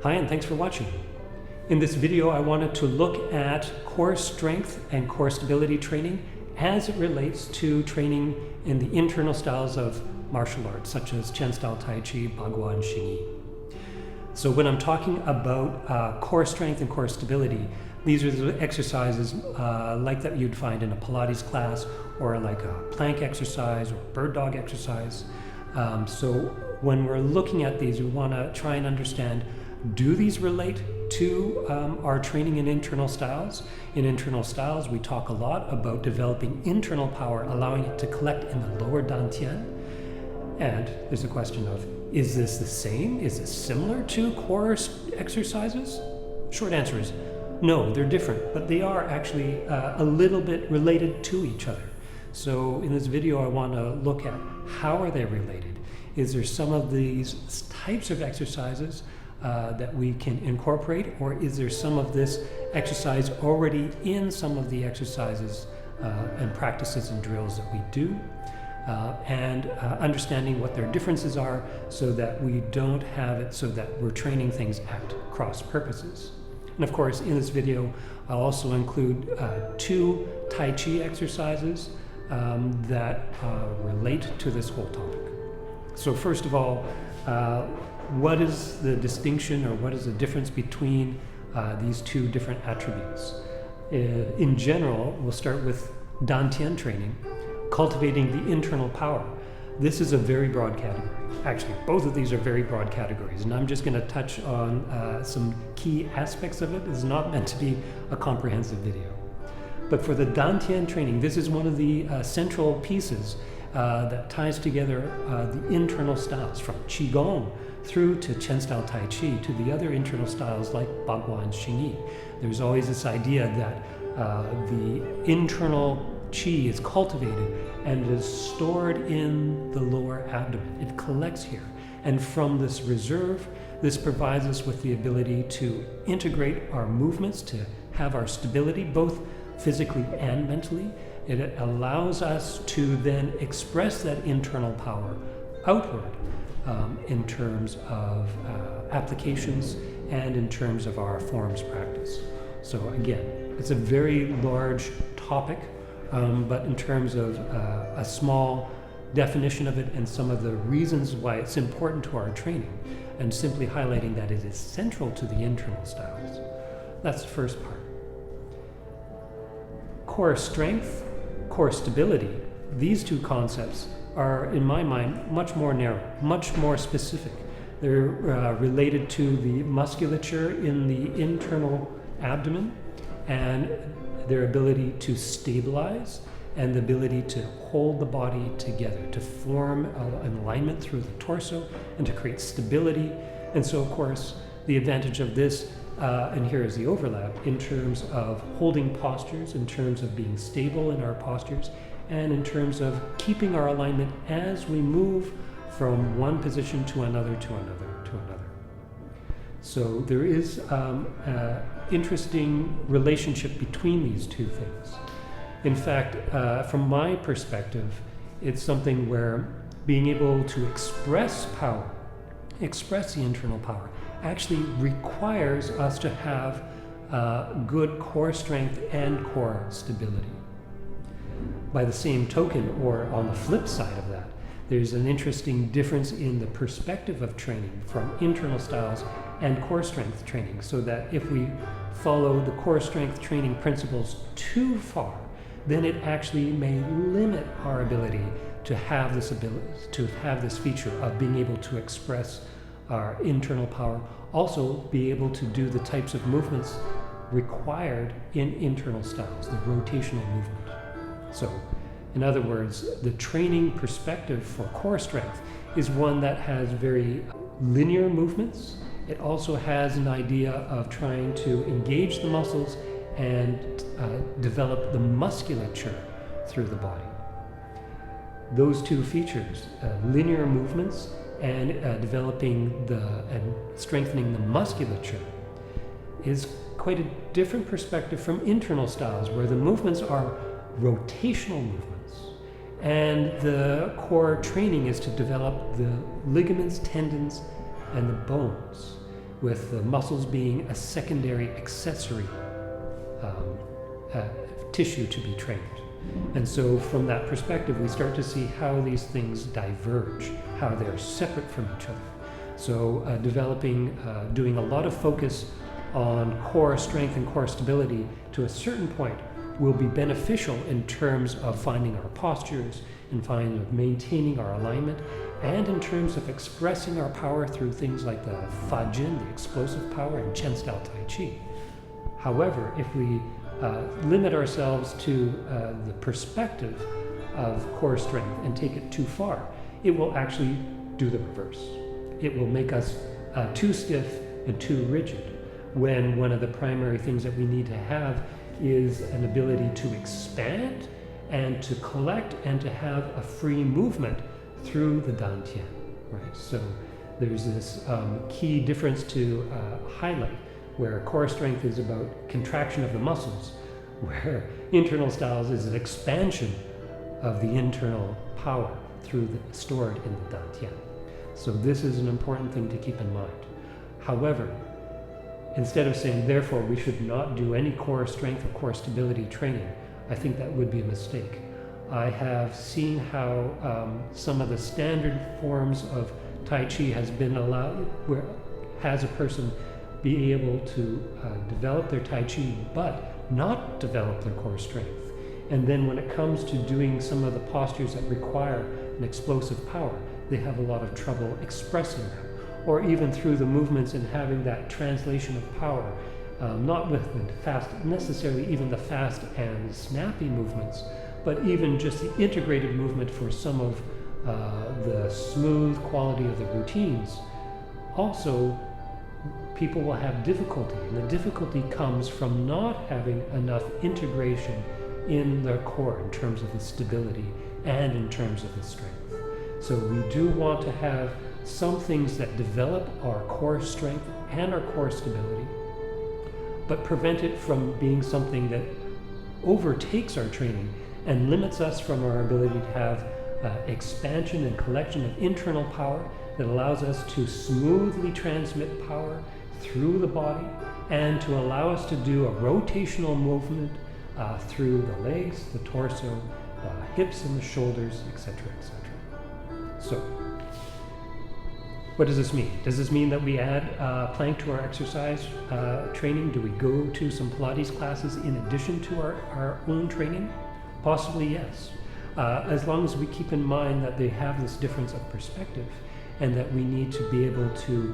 Hi, and thanks for watching. In this video, I wanted to look at core strength and core stability training as it relates to training in the internal styles of martial arts, such as Chen Tai Chi, Bagua, and Xingyi. So when I'm talking about core strength and core stability, these are the exercises like that you'd find in a Pilates class, or like a plank exercise or bird dog exercise. So when we're looking at these, we want to try and understand, do these relate to our training in internal styles? In internal styles, we talk a lot about developing internal power, allowing it to collect in the lower Dantian. And there's a question of, is this the same? Is this similar to core exercises? Short answer is no, they're different, but they are actually a little bit related to each other. So in this video, I want to look at how are they related? Is there some of these types of exercises that we can incorporate, or is there some of this exercise already in some of the exercises and practices and drills that we do? And understanding what their differences are so that we don't have it so that we're training things at cross purposes. And of course, in this video, I'll also include 2 Tai Chi exercises that relate to this whole topic. So first of all, what is the distinction, or what is the difference between these 2 different attributes? In general, we'll start with Dantian training, cultivating the internal power. This is a very broad category. Actually, both of these are very broad categories, and I'm just going to touch on some key aspects of it. It's not meant to be a comprehensive video. But for the Dantian training, this is one of the central pieces that ties together the internal styles, from Qigong through to Chen Tai Chi to the other internal styles like Bagua and Xingyi. There's always this idea that the internal Qi is cultivated and is stored in the lower abdomen. It collects here. And from this reserve, this provides us with the ability to integrate our movements, to have our stability, both physically and mentally. It allows us to then express that internal power outward in terms of applications and in terms of our forms practice. So again, it's a very large topic, but in terms of a small definition of it and some of the reasons why it's important to our training, and simply highlighting that it is central to the internal styles. That's the first part. Core strength, core stability, these 2 concepts are, in my mind, much more narrow, much more specific. They're related to the musculature in the internal abdomen and their ability to stabilize and the ability to hold the body together, to form an alignment through the torso and to create stability. And so, of course, the advantage of this, and here is the overlap, in terms of holding postures, in terms of being stable in our postures, and in terms of keeping our alignment as we move from one position to another, to another, to another. So there is an interesting relationship between these 2 things. In fact, from my perspective, it's something where being able to express power, express the internal power, actually requires us to have good core strength and core stability. By the same token, or on the flip side of that, there's an interesting difference in the perspective of training from internal styles and core strength training, so that if we follow the core strength training principles too far, then it actually may limit our ability to have this feature of being able to express our internal power, also be able to do the types of movements required in internal styles, the rotational movement. So, in other words, the training perspective for core strength is one that has very linear movements. It also has an idea of trying to engage the muscles and develop the musculature through the body. Those 2 features, linear movements and developing and strengthening the musculature, is quite a different perspective from internal styles, where the movements are rotational movements, and the core training is to develop the ligaments, tendons, and the bones. with the muscles being a secondary accessory tissue to be trained. And so from that perspective, we start to see how these things diverge, how they're separate from each other. So doing a lot of focus on core strength and core stability to a certain point will be beneficial in terms of finding our postures, in maintaining our alignment, and in terms of expressing our power through things like the Fa Jin, the explosive power, and Chen Tai Chi. However, if we limit ourselves to the perspective of core strength and take it too far, it will actually do the reverse. It will make us too stiff and too rigid, when one of the primary things that we need to have is an ability to expand and to collect and to have a free movement through the Dantian, right? So there's this key difference to highlight, where core strength is about contraction of the muscles, where internal styles is an expansion of the internal power stored in the Dantian. So this is an important thing to keep in mind. However, instead of saying, therefore, we should not do any core strength or core stability training, I think that would be a mistake. I have seen how some of the standard forms of Tai Chi has been allowed, where has a person be able to develop their Tai Chi, but not develop their core strength. And then when it comes to doing some of the postures that require an explosive power, they have a lot of trouble expressing that. Or even through the movements and having that translation of power, not with the fast, necessarily even the fast and snappy movements, but even just the integrated movement for some of the smooth quality of the routines. Also, people will have difficulty, and the difficulty comes from not having enough integration in their core in terms of the stability and in terms of the strength. So we do want to have some things that develop our core strength and our core stability, but prevent it from being something that overtakes our training and limits us from our ability to have expansion and collection of internal power that allows us to smoothly transmit power through the body and to allow us to do a rotational movement through the legs, the torso, the hips and the shoulders, etc., etc. So, what does this mean? Does this mean that we add plank to our exercise training? Do we go to some Pilates classes in addition to our own training? Possibly yes. As long as we keep in mind that they have this difference of perspective and that we need to be able to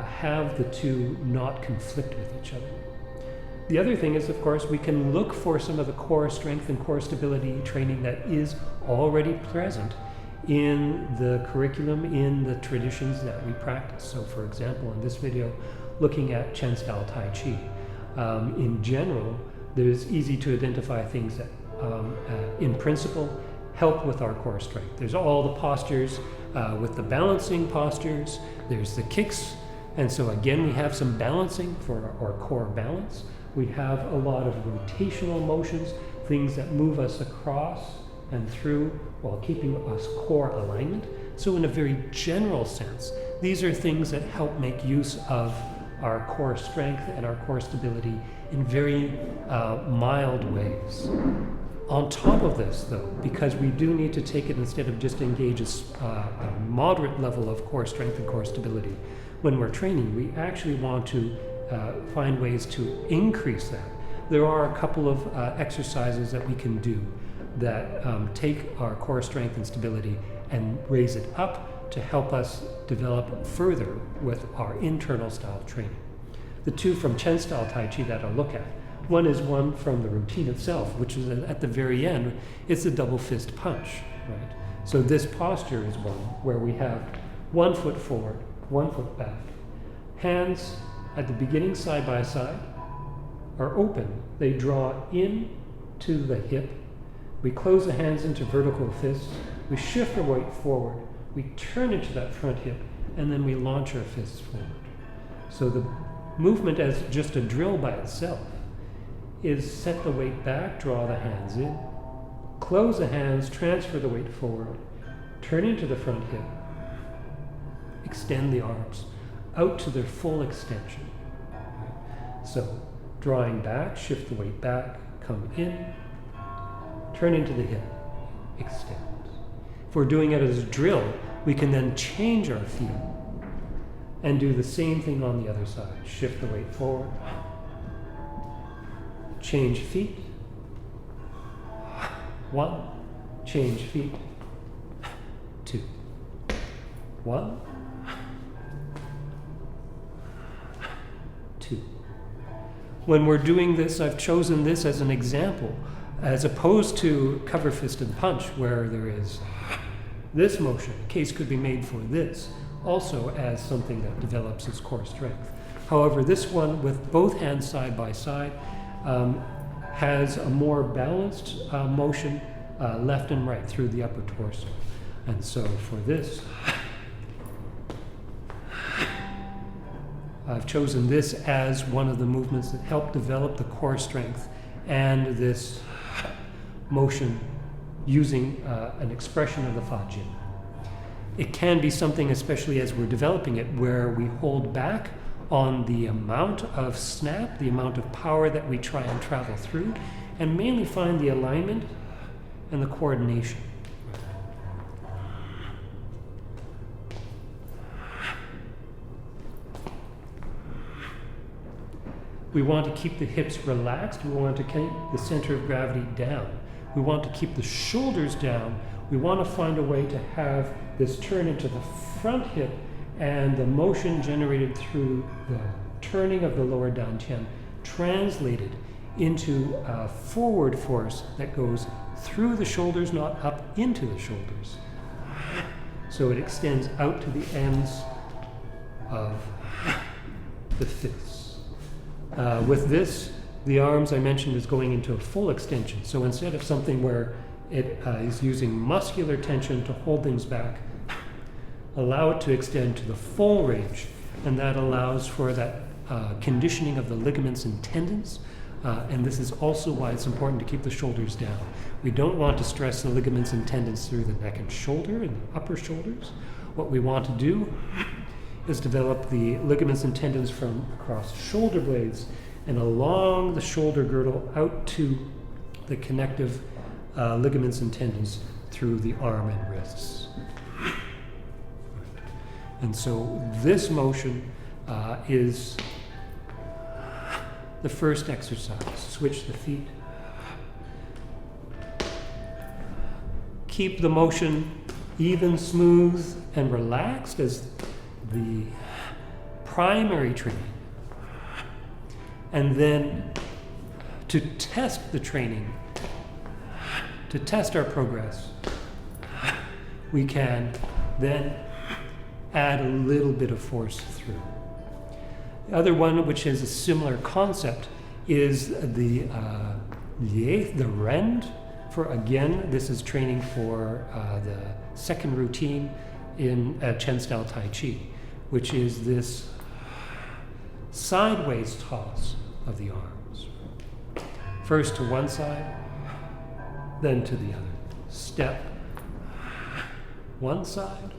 have the two not conflict with each other. The other thing is, of course, we can look for some of the core strength and core stability training that is already present in the curriculum, in the traditions that we practice. So for example, in this video, looking at Chen Tai Chi, in general, there's easy to identify things that in principle help with our core strength. There's all the postures with the balancing postures, there's the kicks, and so again we have some balancing for our core balance. We have a lot of rotational motions, things that move us across and through while keeping us core alignment. So in a very general sense, these are things that help make use of our core strength and our core stability in very mild ways. On top of this, though, because we do need to take it instead of just engage a moderate level of core strength and core stability, when we're training, we actually want to find ways to increase that. There are a couple of exercises that we can do that take our core strength and stability and raise it up to help us develop further with our internal style training. The two from Chen Tai Chi that I'll look at, one is one from the routine itself, which is at the very end, it's a double fist punch, right? So this posture is one where we have 1 foot forward, 1 foot back. Hands at the beginning side by side are open. They draw in to the hip. We close the hands into vertical fists. We shift our weight forward. We turn into that front hip, and then we launch our fists forward. So the movement as just a drill by itself is set the weight back, draw the hands in, close the hands, transfer the weight forward, turn into the front hip, extend the arms. out to their full extension. So drawing back, shift the weight back, come in, turn into the hip, extend. If we're doing it as a drill, we can then change our feet and do the same thing on the other side. Shift the weight forward, change feet, 1, change feet, 2, 1, 2. When we're doing this, I've chosen this as an example, as opposed to cover fist and punch, where there is this motion. A case could be made for this, also as something that develops its core strength. However, this one, with both hands side by side, has a more balanced motion left and right through the upper torso. And so for this, I've chosen this as one of the movements that help develop the core strength and this motion using an expression of the Fa Jin. It can be something, especially as we're developing it, where we hold back on the amount of snap, the amount of power that we try and travel through, and mainly find the alignment and the coordination. We want to keep the hips relaxed. We want to keep the center of gravity down. We want to keep the shoulders down. We want to find a way to have this turn into the front hip and the motion generated through the turning of the lower dantian translated into a forward force that goes through the shoulders, not up into the shoulders. So it extends out to the ends of the fists. With this, the arms I mentioned is going into a full extension. So instead of something where it is using muscular tension to hold things back, allow it to extend to the full range, and that allows for that conditioning of the ligaments and tendons. And this is also why it's important to keep the shoulders down. We don't want to stress the ligaments and tendons through the neck and shoulder and the upper shoulders. What we want to do is develop the ligaments and tendons from across shoulder blades and along the shoulder girdle out to the connective ligaments and tendons through the arm and wrists. And so this motion is the first exercise. Switch the feet. Keep the motion even, smooth, and relaxed as the primary training. And then to test the training, to test our progress, we can then add a little bit of force through. The other one, which is a similar concept, is the rend. For again, this is training for the second routine in Chen Tai Chi, which is this sideways toss of the arms. First to one side, then to the other. Step, one side,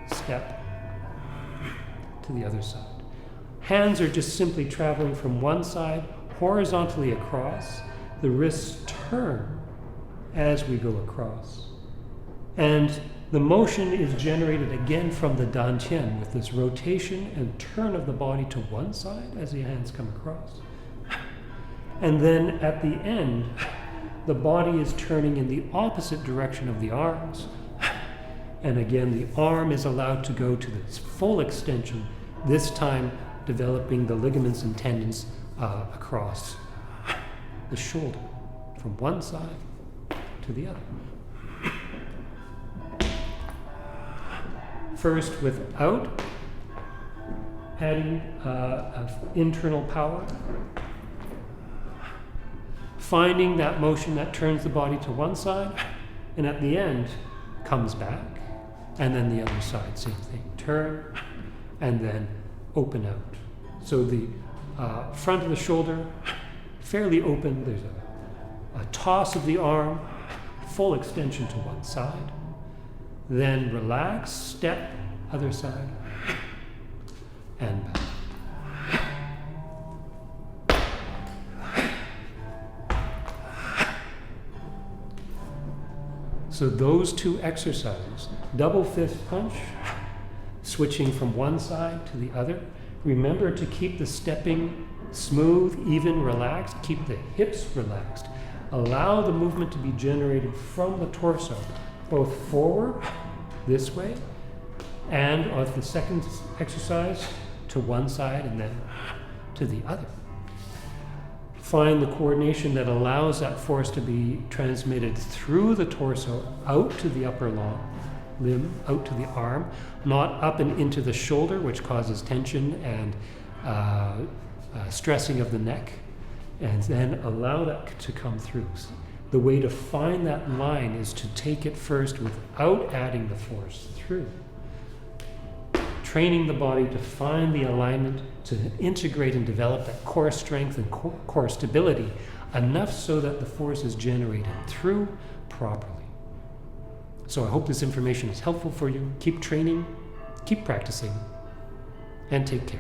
step to the other side. Hands are just simply traveling from one side horizontally across. The wrists turn as we go across. And the motion is generated again from the dantian with this rotation and turn of the body to one side as the hands come across. And then at the end, the body is turning in the opposite direction of the arms. And again, the arm is allowed to go to its full extension, this time developing the ligaments and tendons across the shoulder from one side to the other. First, without adding internal power, finding that motion that turns the body to one side, and at the end comes back, and then the other side, same thing. Turn, and then open out. So the front of the shoulder, fairly open. There's a toss of the arm, full extension to one side. Then relax, step, other side, and So those two exercises, double fist punch, switching from one side to the other. Remember to keep the stepping smooth, even, relaxed. Keep the hips relaxed. Allow the movement to be generated from the torso, both forward, this way, and on the second exercise, to one side and then to the other. Find the coordination that allows that force to be transmitted through the torso, out to the upper limb, out to the arm, not up and into the shoulder, which causes tension and stressing of the neck, and then allow that to come through. The way to find that line is to take it first without adding the force through. Training the body to find the alignment, to integrate and develop that core strength and core stability enough so that the force is generated through properly. So I hope this information is helpful for you. Keep training, keep practicing, and take care.